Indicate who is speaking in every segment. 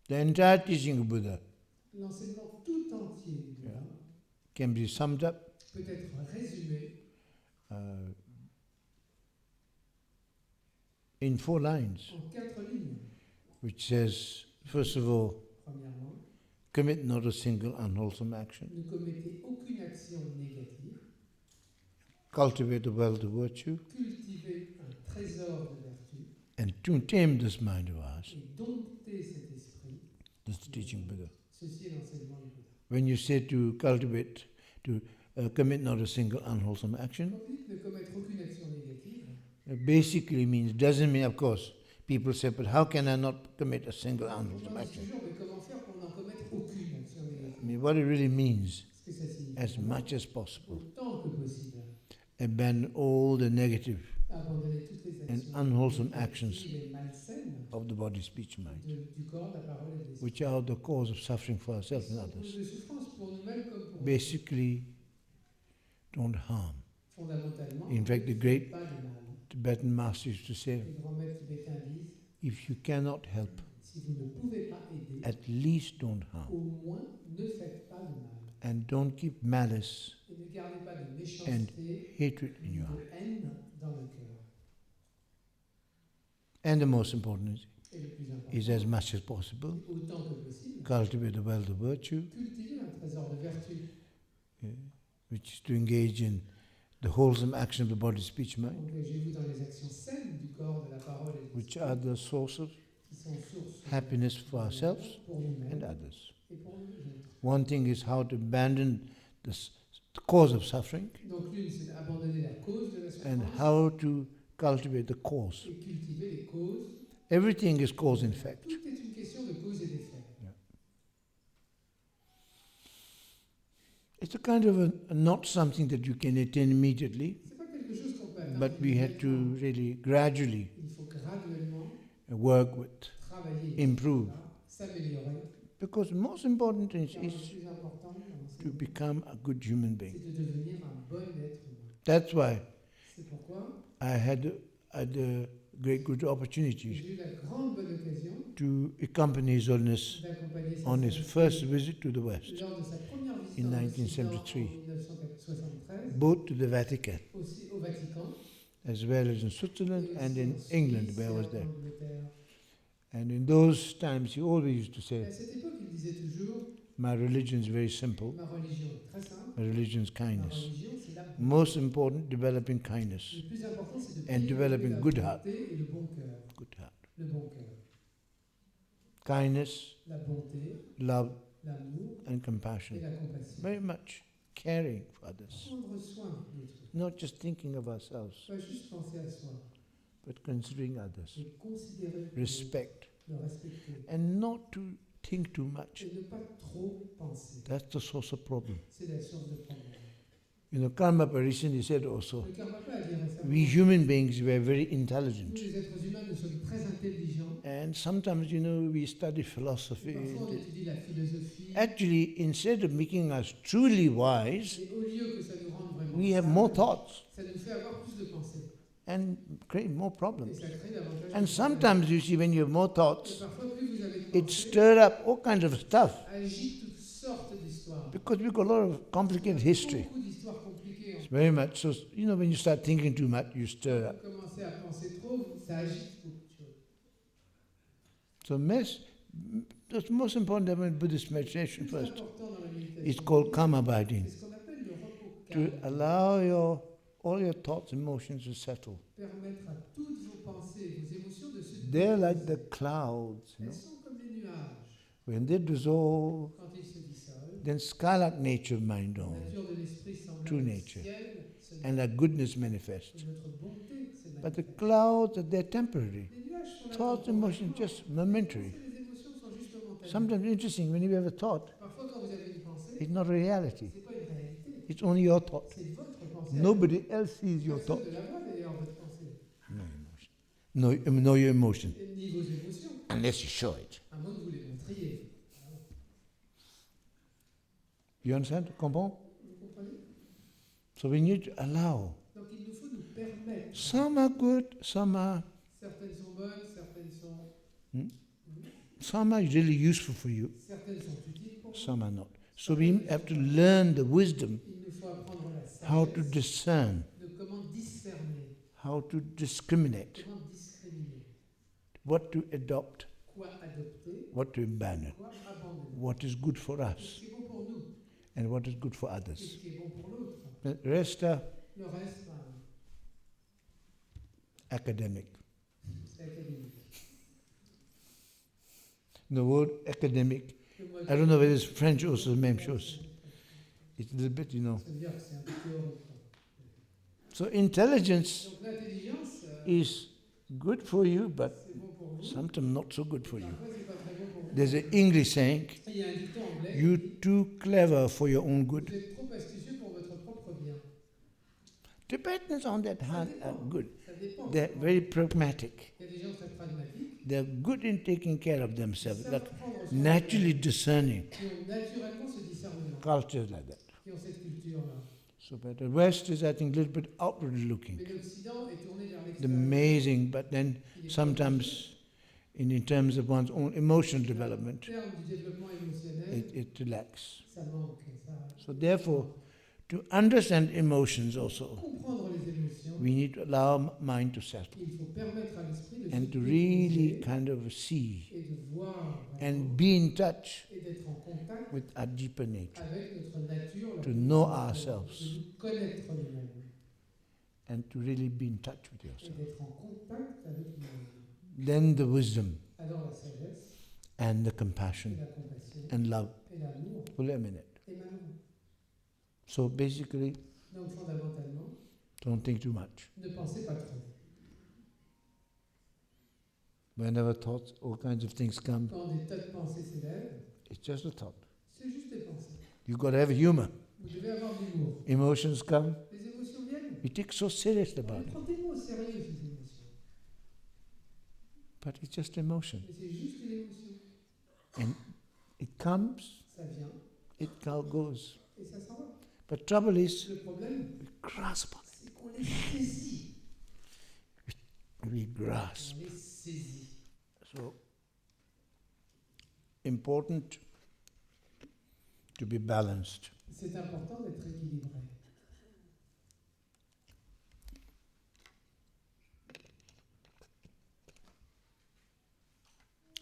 Speaker 1: The entire teaching of Buddha
Speaker 2: l'enseignement tout entier du Bouddha
Speaker 1: can be summed up
Speaker 2: peut être résumé
Speaker 1: in 4 lines,
Speaker 2: en 4 lignes.
Speaker 1: which says, first of all,
Speaker 2: Premièrement,
Speaker 1: commit not a single unwholesome action,
Speaker 2: ne commettez aucune action négative,
Speaker 1: cultivate a wealth of virtue,
Speaker 2: cultivez un trésor de vertu
Speaker 1: and to tame this mind of ours.
Speaker 2: et domptez cet esprit.
Speaker 1: That's the teaching of Buddha.
Speaker 2: Ceci est l'enseignement du Bouddha.
Speaker 1: When you say to cultivate, to commit not a single unwholesome action,
Speaker 2: Quand vous dites ne commettre aucune action négative,
Speaker 1: it basically means, doesn't mean, of course, people say, but how can I not commit a single
Speaker 2: les gens
Speaker 1: unwholesome
Speaker 2: disent
Speaker 1: action?
Speaker 2: toujours mais comment faire pour n'en commettre aucune action
Speaker 1: I
Speaker 2: négative?
Speaker 1: mean, what it really means,
Speaker 2: Ce que ça signifie
Speaker 1: as
Speaker 2: vraiment,
Speaker 1: much as possible,
Speaker 2: autant que possible,
Speaker 1: abandon all the negative
Speaker 2: abandonner toutes les
Speaker 1: and
Speaker 2: actions
Speaker 1: unwholesome actions
Speaker 2: négatives et malsaines
Speaker 1: of the body, speech, mind,
Speaker 2: du corps, de la parole et de l'esprit.
Speaker 1: which are the cause of suffering for
Speaker 2: Qui
Speaker 1: ourselves and
Speaker 2: sont cause
Speaker 1: others.
Speaker 2: de souffrance pour nous-mêmes comme pour autrui.
Speaker 1: Basically, don't harm.
Speaker 2: Fondamentalement,
Speaker 1: In fact, the
Speaker 2: ne
Speaker 1: great
Speaker 2: faites pas de mal.
Speaker 1: Tibetan master used to say,
Speaker 2: Les grands maîtres tibétains disent,
Speaker 1: if you cannot help,
Speaker 2: si vous ne pouvez pas aider,
Speaker 1: at least don't harm.
Speaker 2: au moins ne faites pas de mal.
Speaker 1: And don't keep malice
Speaker 2: Et ne gardez pas de
Speaker 1: and
Speaker 2: méchanceté,
Speaker 1: hatred in your
Speaker 2: de
Speaker 1: heart.
Speaker 2: haine dans le cœur.
Speaker 1: And the most important
Speaker 2: Et le plus important,
Speaker 1: is, as much as possible,
Speaker 2: autant que possible,
Speaker 1: cultivate a wealth of virtue,
Speaker 2: cultivez un trésor de vertu,
Speaker 1: which is to engage in the wholesome action of the body, speech, mind,
Speaker 2: engagez-vous dans les actions saines du corps, de la parole et de
Speaker 1: which
Speaker 2: l'esprit,
Speaker 1: are the source of
Speaker 2: qui sont source de
Speaker 1: happiness for ourselves
Speaker 2: pour nous-mêmes
Speaker 1: and others.
Speaker 2: et pour nous autres.
Speaker 1: One thing is how to abandon the cause of suffering,
Speaker 2: Donc l'une, c'est abandonner la cause de la
Speaker 1: and
Speaker 2: souffrance
Speaker 1: how to cultivate the cause.
Speaker 2: et cultiver les causes.
Speaker 1: Everything is cause and effect.
Speaker 2: Tout est une question de cause et d'effet.
Speaker 1: It's a kind of not something that you can attain immediately,
Speaker 2: C'est pas quelque chose qu'on peut atteindre
Speaker 1: but we had to
Speaker 2: immédiatement.
Speaker 1: really gradually
Speaker 2: Il faut graduellement
Speaker 1: work with,
Speaker 2: travailler,
Speaker 1: improve.
Speaker 2: s'améliorer.
Speaker 1: Because the most important thing
Speaker 2: Car le
Speaker 1: is
Speaker 2: plus important dans
Speaker 1: to
Speaker 2: l'enseignement,
Speaker 1: become a good human being.
Speaker 2: c'est de devenir un bon être humain.
Speaker 1: That's why
Speaker 2: C'est pourquoi
Speaker 1: I had the great good
Speaker 2: j'ai
Speaker 1: opportunity
Speaker 2: eu la grande bonne occasion
Speaker 1: to accompany His Holiness
Speaker 2: d'accompagner
Speaker 1: on his
Speaker 2: Saint-Saëns
Speaker 1: first visit to the West,
Speaker 2: lors de sa première visite
Speaker 1: in
Speaker 2: en
Speaker 1: 1973.
Speaker 2: Occident en 1973,
Speaker 1: both to the Vatican,
Speaker 2: aussi au Vatican,
Speaker 1: as well as in Switzerland
Speaker 2: et
Speaker 1: and
Speaker 2: aussi
Speaker 1: in
Speaker 2: en Suisse
Speaker 1: England, where I
Speaker 2: et
Speaker 1: was
Speaker 2: en
Speaker 1: there.
Speaker 2: Angleterre.
Speaker 1: And in those times, he always used to
Speaker 2: Et
Speaker 1: say,
Speaker 2: à cette époque, il disait toujours,
Speaker 1: my religion is very simple.
Speaker 2: ma religion est très simple,
Speaker 1: My religion is
Speaker 2: ma
Speaker 1: kindness.
Speaker 2: religion c'est la bonté.
Speaker 1: Most important, developing kindness,
Speaker 2: Le plus important, c'est de
Speaker 1: and
Speaker 2: développer
Speaker 1: developing
Speaker 2: la
Speaker 1: good
Speaker 2: bonté
Speaker 1: heart.
Speaker 2: et le bon cœur.
Speaker 1: good heart.
Speaker 2: Le bon cœur.
Speaker 1: Kindness,
Speaker 2: La bonté,
Speaker 1: love,
Speaker 2: l'amour
Speaker 1: and
Speaker 2: et
Speaker 1: compassion.
Speaker 2: la compassion.
Speaker 1: Very much caring for others.
Speaker 2: Prendre soin d'autrui.
Speaker 1: Not just thinking of ourselves,
Speaker 2: Pas juste penser à soi,
Speaker 1: but considering others.
Speaker 2: mais considérer
Speaker 1: Respect.
Speaker 2: le respecter.
Speaker 1: And not to think too much.
Speaker 2: Et ne pas trop penser.
Speaker 1: That's the source of problem.
Speaker 2: C'est la source de problème.
Speaker 1: Karmapa recently said also,
Speaker 2: Le Karmapa a dit récemment,
Speaker 1: we human beings were very
Speaker 2: nous
Speaker 1: intelligent.
Speaker 2: les êtres humains, nous sommes très intelligents.
Speaker 1: And sometimes, we study
Speaker 2: Et
Speaker 1: philosophy.
Speaker 2: parfois, on étudie la philosophie.
Speaker 1: Actually, instead of making us truly wise,
Speaker 2: Et au lieu que ça nous rende vraiment
Speaker 1: we have
Speaker 2: sages,
Speaker 1: more thoughts
Speaker 2: ça nous fait avoir plus de pensées.
Speaker 1: and create more
Speaker 2: Et
Speaker 1: problems.
Speaker 2: ça crée davantage de
Speaker 1: And
Speaker 2: problèmes.
Speaker 1: sometimes, you see, when you have more
Speaker 2: Et
Speaker 1: thoughts,
Speaker 2: parfois, plus vous avez de
Speaker 1: it
Speaker 2: pensées,
Speaker 1: stirs up all kinds of stuff
Speaker 2: agite toutes sortes d'histoires.
Speaker 1: because we've got a lot of complicated history.
Speaker 2: Beaucoup d'histoires compliquées.
Speaker 1: It's very much so. When you start thinking too much, you stir up.
Speaker 2: Vous commencez à penser trop, ça agite beaucoup de choses.
Speaker 1: So, the most important element in Buddhist meditation
Speaker 2: Le plus
Speaker 1: first
Speaker 2: important dans la méditation,
Speaker 1: is called calm abiding.
Speaker 2: c'est ce qu'on appelle le repos
Speaker 1: To
Speaker 2: calme.
Speaker 1: allow all your thoughts and emotions to settle.
Speaker 2: Permettre à toutes vos pensées, vos émotions de se
Speaker 1: They're
Speaker 2: déposer.
Speaker 1: like the clouds,
Speaker 2: Elles sont comme les nuages.
Speaker 1: When they dissolve,
Speaker 2: Quand ils se dissolvent,
Speaker 1: then sky-like nature mind
Speaker 2: la
Speaker 1: on,
Speaker 2: nature de l'esprit semble
Speaker 1: true
Speaker 2: au
Speaker 1: nature.
Speaker 2: ciel, se
Speaker 1: and that goodness manifests.
Speaker 2: et notre bonté se
Speaker 1: But the
Speaker 2: manifeste.
Speaker 1: clouds, they're temporary.
Speaker 2: Les nuages sont là
Speaker 1: Thoughts, emotions,
Speaker 2: temporairement.
Speaker 1: just momentary.
Speaker 2: Les émotions sont juste momentanées.
Speaker 1: Sometimes interesting, when you have a thought,
Speaker 2: Parfois, quand vous avez une pensée,
Speaker 1: it's not reality.
Speaker 2: c'est pas une réalité.
Speaker 1: It's only your thought.
Speaker 2: C'est votre pensée.
Speaker 1: Nobody else sees your
Speaker 2: Personne
Speaker 1: thought.
Speaker 2: ne la voit d'ailleurs, votre pensée.
Speaker 1: No emotion. No your emotion.
Speaker 2: Et ni vos émotions,
Speaker 1: Unless you show it.
Speaker 2: à moins que vous les montriez.
Speaker 1: You understand? Comprends?
Speaker 2: Vous comprenez?
Speaker 1: So we need to allow.
Speaker 2: Donc il nous faut nous permettre.
Speaker 1: Some are good, some are
Speaker 2: Certaines sont bonnes, certaines sont
Speaker 1: Some are really useful for you,
Speaker 2: Certaines sont utiles pour nous,
Speaker 1: some are not. So we have to learn the wisdom,
Speaker 2: il nous faut apprendre la
Speaker 1: how to
Speaker 2: sagesse
Speaker 1: discern,
Speaker 2: de comment discerner,
Speaker 1: how to discriminate,
Speaker 2: comment discriminer,
Speaker 1: what to adopt,
Speaker 2: quoi adopter,
Speaker 1: what to abandon,
Speaker 2: quoi abandonner.
Speaker 1: what is good for
Speaker 2: Qu'est-ce
Speaker 1: us,
Speaker 2: qui est bon pour nous?
Speaker 1: and what is good for
Speaker 2: Qu'est-ce
Speaker 1: others.
Speaker 2: qui est bon pour l'autre?
Speaker 1: The rest are
Speaker 2: Le reste, ben,
Speaker 1: academic.
Speaker 2: c'est académique.
Speaker 1: The word academic,
Speaker 2: Le mot
Speaker 1: I don't know whether it's French or the même
Speaker 2: académique,
Speaker 1: chose. It's a little bit,
Speaker 2: ça veut dire que c'est un peu théorique, quoi.
Speaker 1: So intelligence
Speaker 2: Donc l'intelligence,
Speaker 1: is good for you, but
Speaker 2: c'est bon pour vous.
Speaker 1: sometimes not so good for you.
Speaker 2: Parfois, c'est pas très bon pour vous.
Speaker 1: There's an English saying,
Speaker 2: Il y a un dicton anglais
Speaker 1: you're
Speaker 2: qui dit
Speaker 1: too clever for your own
Speaker 2: vous
Speaker 1: good.
Speaker 2: êtes trop astucieux pour votre propre bien.
Speaker 1: Tibetans, on that hand, are good.
Speaker 2: Ça dépend.
Speaker 1: They're very pragmatic.
Speaker 2: Il y a des gens très pragmatiques
Speaker 1: They're good in taking care of
Speaker 2: qui
Speaker 1: themselves,
Speaker 2: savent
Speaker 1: like
Speaker 2: prendre soin
Speaker 1: naturally
Speaker 2: d'eux,
Speaker 1: discerning.
Speaker 2: qui ont naturellement ce discernement,
Speaker 1: Cultures like that.
Speaker 2: qui ont cette culture-là.
Speaker 1: So, but the West is, I think, a little bit outwardly looking.
Speaker 2: Mais l'Occident est tourné vers
Speaker 1: It's
Speaker 2: l'extérieur.
Speaker 1: amazing, but then
Speaker 2: Il est
Speaker 1: sometimes, in terms of one's own emotional
Speaker 2: prodigieux.
Speaker 1: development,
Speaker 2: En termes du développement émotionnel,
Speaker 1: it lacks.
Speaker 2: ça manque. Ça...
Speaker 1: So therefore, to understand emotions also,
Speaker 2: Comprendre les émotions,
Speaker 1: we need to allow mind to settle
Speaker 2: il faut permettre à l'esprit de se
Speaker 1: and to really
Speaker 2: déposer
Speaker 1: kind of see
Speaker 2: et de voir
Speaker 1: and
Speaker 2: vraiment,
Speaker 1: be in touch
Speaker 2: et d'être en contact
Speaker 1: with our deeper nature
Speaker 2: avec notre nature, la
Speaker 1: To
Speaker 2: plus
Speaker 1: know
Speaker 2: profonde,
Speaker 1: ourselves.
Speaker 2: de nous connaître nous-mêmes
Speaker 1: and to really be in touch with
Speaker 2: et
Speaker 1: yourself.
Speaker 2: d'être en contact avec nous-mêmes.
Speaker 1: Then the wisdom
Speaker 2: Alors la sagesse
Speaker 1: and the
Speaker 2: et
Speaker 1: compassion
Speaker 2: la compassion
Speaker 1: and love
Speaker 2: et l'amour
Speaker 1: will emanate.
Speaker 2: émaneront.
Speaker 1: So basically,
Speaker 2: Donc fondamentalement,
Speaker 1: don't think too much.
Speaker 2: ne pensez pas trop.
Speaker 1: Whenever thoughts, all kinds of things come,
Speaker 2: Quand des tas de pensées s'élèvent,
Speaker 1: it's just a thought.
Speaker 2: c'est juste des pensées.
Speaker 1: You've got to have humor.
Speaker 2: Vous devez avoir de l'humour.
Speaker 1: Emotions come,
Speaker 2: Les émotions viennent.
Speaker 1: we take so serious
Speaker 2: On
Speaker 1: about
Speaker 2: les
Speaker 1: it,
Speaker 2: prend tellement au sérieux, ces émotions.
Speaker 1: but it's just emotion.
Speaker 2: Mais c'est juste une émotion.
Speaker 1: And it comes,
Speaker 2: Ça vient
Speaker 1: it goes.
Speaker 2: et ça s'en va.
Speaker 1: But trouble is,
Speaker 2: Le problème,
Speaker 1: we grasp on
Speaker 2: c'est qu'on les saisit.
Speaker 1: it. We grasp.
Speaker 2: On les saisit.
Speaker 1: So, important to be balanced.
Speaker 2: C'est important d'être équilibré.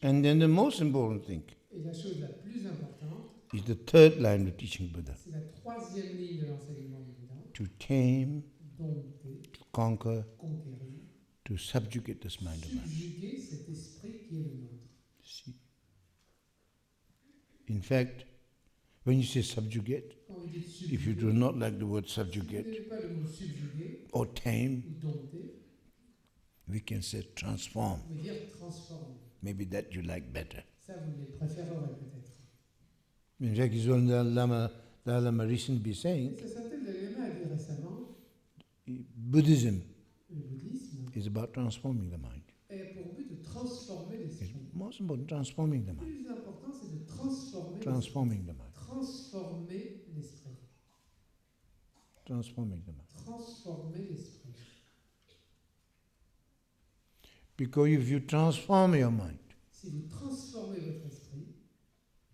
Speaker 1: And then the most important thing
Speaker 2: Et la chose la plus importante,
Speaker 1: is the third line of teaching Buddha.
Speaker 2: c'est la troisième ligne de l'enseignement du Bouddha,
Speaker 1: To tame,
Speaker 2: dompter,
Speaker 1: to conquer,
Speaker 2: conquérir,
Speaker 1: to subjugate this mind of mine.
Speaker 2: subjuguer cet esprit qui est le nôtre.
Speaker 1: See? In fact, when you say subjugate,
Speaker 2: Quand vous dites
Speaker 1: if you
Speaker 2: subjuguer,
Speaker 1: do not like the word
Speaker 2: si vous
Speaker 1: subjugate
Speaker 2: n'aimez pas le mot subjuguer
Speaker 1: or tame,
Speaker 2: ou dompter,
Speaker 1: we can say transform.
Speaker 2: vous pouvez dire transformer.
Speaker 1: Maybe that you like better.
Speaker 2: Ça, vous les préférerez peut-être.
Speaker 1: In fact, his own Dalai Lama recently be
Speaker 2: Et
Speaker 1: saying,
Speaker 2: ça s'appelle le Lama a dit récemment,
Speaker 1: Buddhism
Speaker 2: le bouddhisme
Speaker 1: is about transforming the mind.
Speaker 2: est pour but de transformer
Speaker 1: It's
Speaker 2: l'esprit.
Speaker 1: most important, transforming the
Speaker 2: Le
Speaker 1: mind.
Speaker 2: plus important, c'est de transformer l'esprit.
Speaker 1: Transforming the mind.
Speaker 2: Transformer l'esprit.
Speaker 1: Transforming the mind.
Speaker 2: Transformer l'esprit.
Speaker 1: Because if you transform your mind,
Speaker 2: Si vous transformez votre esprit,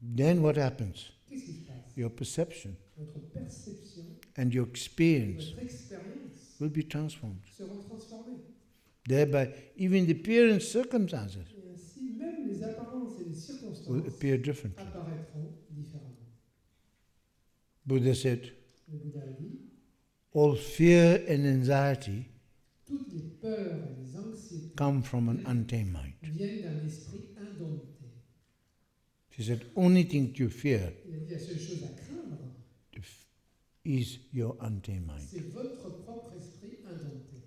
Speaker 1: then what happens?
Speaker 2: qu'est-ce qui se passe?
Speaker 1: Your perception
Speaker 2: Votre perception
Speaker 1: and your
Speaker 2: et
Speaker 1: experience
Speaker 2: votre expérience
Speaker 1: will be transformed.
Speaker 2: seront transformées.
Speaker 1: Thereby, even the appearance circumstances
Speaker 2: Et ainsi, même les apparences et les circonstances
Speaker 1: will appear differently.
Speaker 2: apparaîtront différemment.
Speaker 1: Buddha said,
Speaker 2: Le Bouddha a dit,
Speaker 1: all fear and anxiety
Speaker 2: toutes les peurs et les anxiétés
Speaker 1: come from an untamed mind.
Speaker 2: viennent d'un esprit indompté.
Speaker 1: He said, only thing you fear
Speaker 2: Il a dit la seule chose à craindre,
Speaker 1: is your untamed mind.
Speaker 2: c'est votre propre esprit indompté.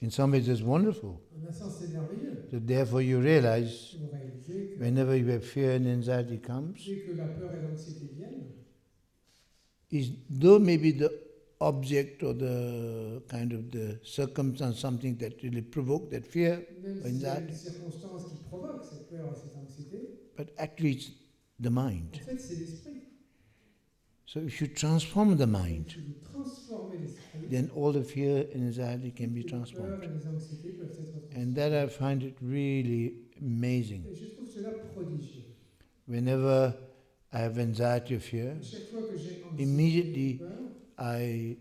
Speaker 1: In some ways, it's wonderful.
Speaker 2: En un sens, c'est merveilleux.
Speaker 1: So therefore, you realize
Speaker 2: Vous réalisez que
Speaker 1: whenever you have fear and anxiety comes,
Speaker 2: dès que la peur et l'anxiété viennent,
Speaker 1: is though maybe the object or the kind of the circumstance something that really provoke that fear,
Speaker 2: même s'il y a une
Speaker 1: anxiety,
Speaker 2: circonstance qui provoque cette peur et cette anxiété,
Speaker 1: but actually it's the mind.
Speaker 2: en fait, c'est l'esprit.
Speaker 1: So if you transform the
Speaker 2: Donc,
Speaker 1: mind,
Speaker 2: si vous transformez l'esprit,
Speaker 1: then all the fear and anxiety can be
Speaker 2: toutes les peurs
Speaker 1: transformed.
Speaker 2: et les anxiétés peuvent être
Speaker 1: And that I
Speaker 2: transformées.
Speaker 1: find it really amazing.
Speaker 2: Et je trouve cela prodigieux.
Speaker 1: Whenever I have anxiety or fear,
Speaker 2: À chaque fois que j'ai anxiété ou
Speaker 1: immediately
Speaker 2: peur,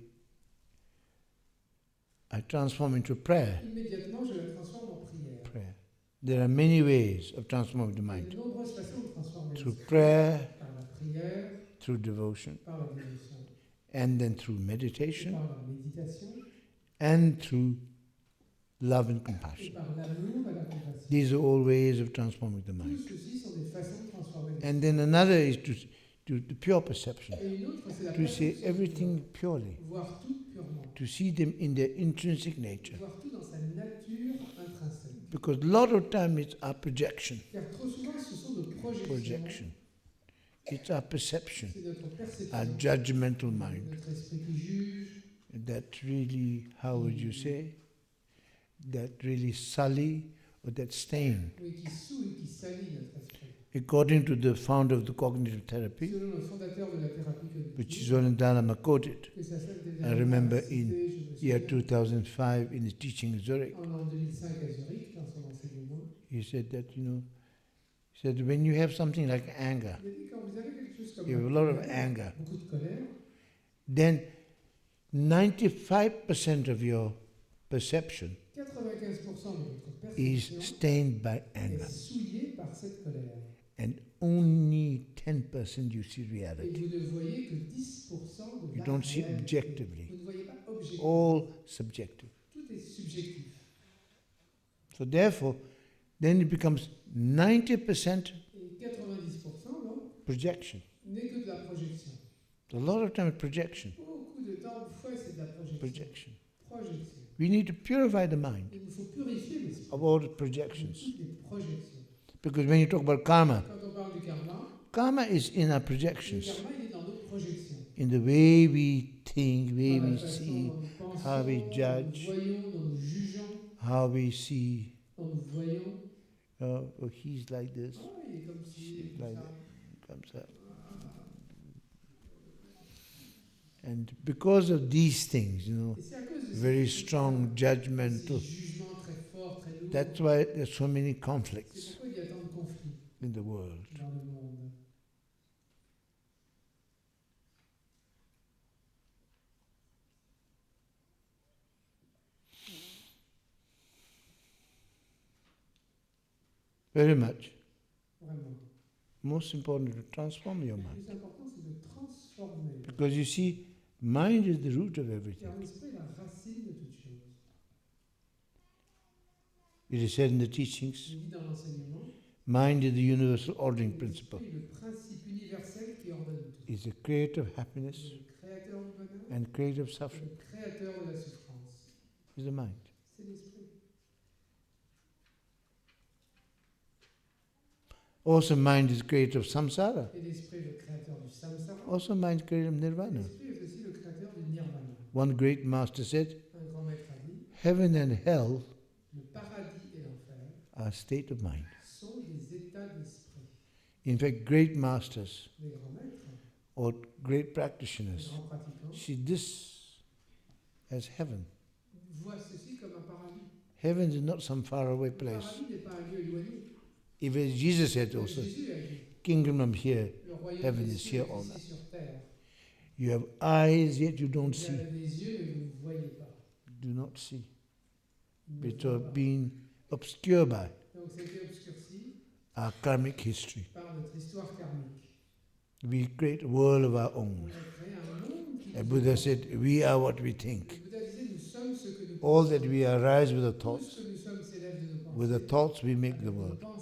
Speaker 1: I transform into prayer.
Speaker 2: immédiatement je la transforme en prière.
Speaker 1: Prayer. There are many ways of transforming the
Speaker 2: Il y a de
Speaker 1: mind.
Speaker 2: nombreuses façons de transformer
Speaker 1: Through
Speaker 2: l'esprit.
Speaker 1: prayer,
Speaker 2: Par la prière,
Speaker 1: through devotion,
Speaker 2: par la dévotion,
Speaker 1: and then through
Speaker 2: et
Speaker 1: meditation,
Speaker 2: par la méditation,
Speaker 1: and through love and
Speaker 2: et
Speaker 1: compassion.
Speaker 2: par l'amour et la compassion.
Speaker 1: These are all ways of transforming the
Speaker 2: Tout
Speaker 1: mind.
Speaker 2: ceci sont des façons de transformer l'esprit.
Speaker 1: And then another is to the pure perception,
Speaker 2: Et une autre, c'est la
Speaker 1: to see
Speaker 2: perception
Speaker 1: everything
Speaker 2: pure.
Speaker 1: purely,
Speaker 2: Voir tout purement.
Speaker 1: to see them in their intrinsic nature.
Speaker 2: Voir tout dans sa nature intrinsèque.
Speaker 1: Because a lot of time it's our projection.
Speaker 2: Car trop souvent, ce sont nos projections.
Speaker 1: Projection. It's our perception,
Speaker 2: C'est notre perception.
Speaker 1: our judgmental mind.
Speaker 2: Notre esprit qui juge.
Speaker 1: That really, how would you say, that really sully or that stain.
Speaker 2: Oui, qui souille, qui salit notre esprit.
Speaker 1: According to the founder of the cognitive therapy,
Speaker 2: Selon le fondateur de la thérapie
Speaker 1: which
Speaker 2: cognitive,
Speaker 1: Zoran Dharma quoted,
Speaker 2: que ça s'appelle
Speaker 1: I remember
Speaker 2: cité,
Speaker 1: in
Speaker 2: je me
Speaker 1: year
Speaker 2: souviens,
Speaker 1: 2005 in his teaching in Zurich,
Speaker 2: en l'an 2005 à Zurich, dans son enseignement,
Speaker 1: he said that, he said when you have something like anger,
Speaker 2: il a dit quand vous avez quelque chose comme
Speaker 1: you have a
Speaker 2: la
Speaker 1: lot of
Speaker 2: colère,
Speaker 1: anger,
Speaker 2: beaucoup de colère,
Speaker 1: then 95% of your perception
Speaker 2: 95% de votre
Speaker 1: is
Speaker 2: perception
Speaker 1: stained by
Speaker 2: est
Speaker 1: anger,
Speaker 2: souillée par cette colère.
Speaker 1: and only 10% you see
Speaker 2: Et
Speaker 1: reality.
Speaker 2: vous ne voyez que 10% de
Speaker 1: You
Speaker 2: la
Speaker 1: don't see
Speaker 2: réalité.
Speaker 1: objectively.
Speaker 2: Vous ne voyez pas objectivement.
Speaker 1: All subjective.
Speaker 2: Tout est subjectif.
Speaker 1: So therefore, then it becomes 90%
Speaker 2: Et 90% donc
Speaker 1: projection.
Speaker 2: n'est que de la projection.
Speaker 1: A lot of time projection.
Speaker 2: Beaucoup de temps, fois, c'est de la projection.
Speaker 1: Projection.
Speaker 2: Projection.
Speaker 1: We need to purify the mind
Speaker 2: Il nous faut purifier l'esprit
Speaker 1: of all the
Speaker 2: de
Speaker 1: projections.
Speaker 2: toutes les projections.
Speaker 1: Because when you talk about karma,
Speaker 2: Quand on parle du karma,
Speaker 1: karma is in our
Speaker 2: le
Speaker 1: projections.
Speaker 2: karma, il est dans nos projections.
Speaker 1: In the way we think, way
Speaker 2: Dans la
Speaker 1: we
Speaker 2: façon
Speaker 1: see,
Speaker 2: dont nous pensons,
Speaker 1: how we
Speaker 2: dont
Speaker 1: judge.
Speaker 2: nous voyons, dont nous jugeons,
Speaker 1: how we see,
Speaker 2: dont nous voyons.
Speaker 1: oh, he's like this,
Speaker 2: Oh, il est comme ci, il est
Speaker 1: she's
Speaker 2: comme
Speaker 1: like
Speaker 2: ça.
Speaker 1: that, comes up. And because of these things,
Speaker 2: Et c'est à cause de
Speaker 1: very
Speaker 2: ces
Speaker 1: strong judgmental,
Speaker 2: jugements très forts, très lourds.
Speaker 1: that's why there's so many
Speaker 2: C'est
Speaker 1: conflicts
Speaker 2: pourquoi il y a tant de conflits
Speaker 1: in the world.
Speaker 2: dans le monde.
Speaker 1: Very much.
Speaker 2: Vraiment.
Speaker 1: Most important to transform your
Speaker 2: Le
Speaker 1: mind.
Speaker 2: plus important, c'est de transformer.
Speaker 1: Because you see, mind is the root of everything.
Speaker 2: Car l'esprit est la racine de toute chose.
Speaker 1: It is said in the
Speaker 2: Il
Speaker 1: teachings,
Speaker 2: dit dans l'enseignement,
Speaker 1: mind is the universal ordering principle.
Speaker 2: l'esprit est le principe universel qui ordonne tout.
Speaker 1: It's the creator of
Speaker 2: C'est
Speaker 1: happiness
Speaker 2: le créateur du bonheur,
Speaker 1: and creator of
Speaker 2: c'est
Speaker 1: suffering.
Speaker 2: le créateur de la souffrance.
Speaker 1: Is the mind.
Speaker 2: C'est l'esprit.
Speaker 1: Also, mind is creator of samsara.
Speaker 2: Et l'esprit est le créateur du samsara.
Speaker 1: Also, mind is creator of
Speaker 2: Et
Speaker 1: nirvana.
Speaker 2: l'esprit est aussi le créateur du nirvana.
Speaker 1: One great master said,
Speaker 2: Un grand maître a dit,
Speaker 1: heaven and hell
Speaker 2: le paradis et l'enfer
Speaker 1: are a state of mind.
Speaker 2: sont des états d'esprit.
Speaker 1: In fact, great masters
Speaker 2: Les grands maîtres,
Speaker 1: or great
Speaker 2: les
Speaker 1: practitioners
Speaker 2: grands pratiquants,
Speaker 1: see this as heaven.
Speaker 2: voient ceci comme un paradis.
Speaker 1: Heaven is not some faraway
Speaker 2: Le
Speaker 1: place.
Speaker 2: paradis n'est pas un lieu éloigné.
Speaker 1: Even Jesus said
Speaker 2: Comme
Speaker 1: also,
Speaker 2: Jésus a dit,
Speaker 1: kingdom of here,
Speaker 2: le royaume
Speaker 1: heaven
Speaker 2: des
Speaker 1: is
Speaker 2: cieux
Speaker 1: here
Speaker 2: est
Speaker 1: on
Speaker 2: ici
Speaker 1: earth.
Speaker 2: sur terre.
Speaker 1: You have eyes, yet you don't
Speaker 2: Vous
Speaker 1: see.
Speaker 2: avez des yeux, mais vous ne voyez pas.
Speaker 1: Do not see.
Speaker 2: Vous ne
Speaker 1: Which
Speaker 2: voyez
Speaker 1: are
Speaker 2: pas.
Speaker 1: being obscured by
Speaker 2: Donc c'était obscurci
Speaker 1: our karmic history.
Speaker 2: par notre histoire karmique.
Speaker 1: We create a world of our
Speaker 2: On
Speaker 1: own.
Speaker 2: a créé un monde qui
Speaker 1: And
Speaker 2: nous
Speaker 1: Buddha
Speaker 2: appartient.
Speaker 1: said, we are what we
Speaker 2: Le
Speaker 1: think.
Speaker 2: Bouddha disait, nous sommes ce que nous
Speaker 1: All
Speaker 2: pensons.
Speaker 1: that we arise with the
Speaker 2: Tout
Speaker 1: thoughts.
Speaker 2: ce que nous sommes s'élève de nos pensées.
Speaker 1: With the thoughts we make
Speaker 2: Avec
Speaker 1: the
Speaker 2: nos
Speaker 1: world.
Speaker 2: pensées,